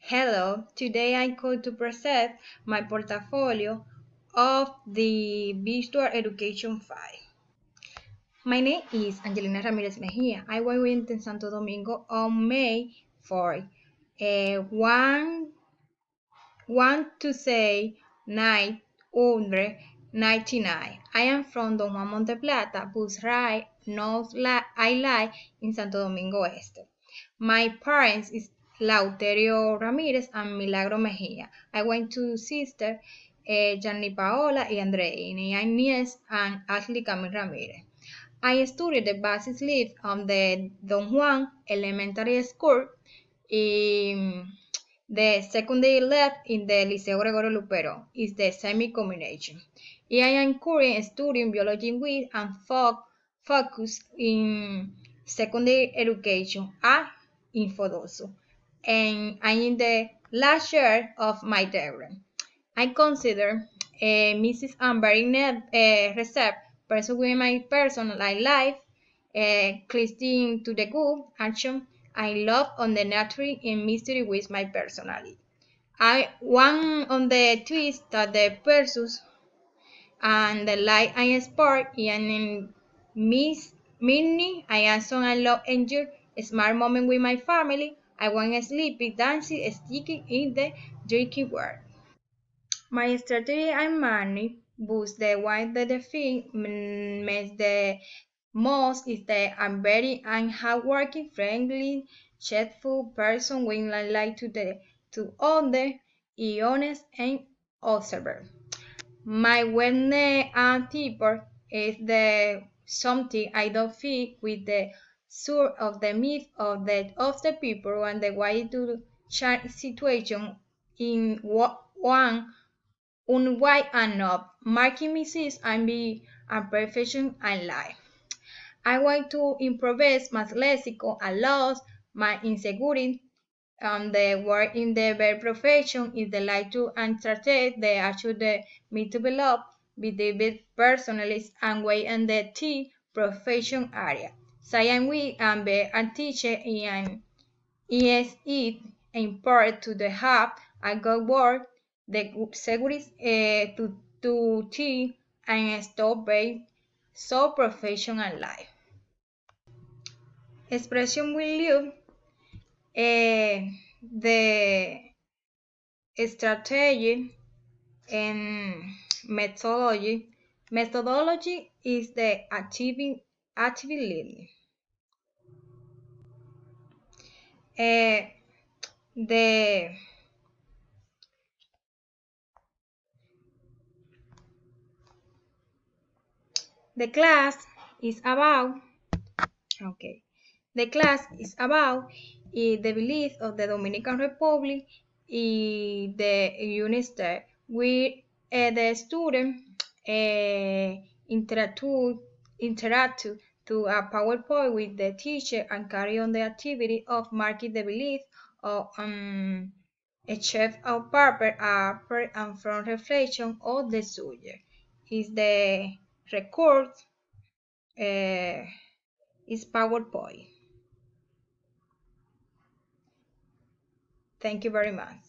Hello, today I'm going to present my portfolio of the Visual Education 5. My name is Angelina Ramirez Mejia. I was in Santo Domingo on May 4th. 1 to say 999. I am from Don Juan Monte Plata, bus ride, I lie in Santo Domingo Este. My parents is Lauterio Ramirez and Milagro Mejia. I went to sister Gianni Paola y Andreini, Agnes and Ashley Camille Ramirez. I studied the basic leave on the Don Juan Elementary School. The secondary left in the Liceo Gregorio Lupero is the semi-combination. I am currently studying biology with and focus in secondary education at Infodoso. And I'm in the last year of my degree. I consider Mrs. Amber in a recept pursuing my personal life, clinging to the good action I love on the nature and mystery with my personality. I one on the twist that the pursues and the light I spark and in Miss Minnie I also I love enjoy a smart moment with my family. I want sleepy, dancing, sticking in the drinking world. My strategy and money boost the one that the thing makes the most is that I'm very and hardworking, friendly, cheerful person when I like to other, honest and observer. My wellness and people is the something I don't feel with the sort of the myth of the people and the way to change situation in one why and not marking misses and be a perfection and life. I want to improvise my lexico a lot, my insecurity the work in the very profession is the like to entertain the actual the me develop with the best personalist and way in the T profession area. Science we and be a teacher in is it important to the hub a good work the security to T and stop being so professional life. Expression will you the strategy and methodology. Methodology is the activity. Uh, the the class is about okay. The class is about the belief of the Dominican Republic in the United States, where the student interact to a PowerPoint with the teacher and carry on the activity of marking the belief of a chef of paper, upper and front reflection of the subject. Is the record is PowerPoint. Thank you very much.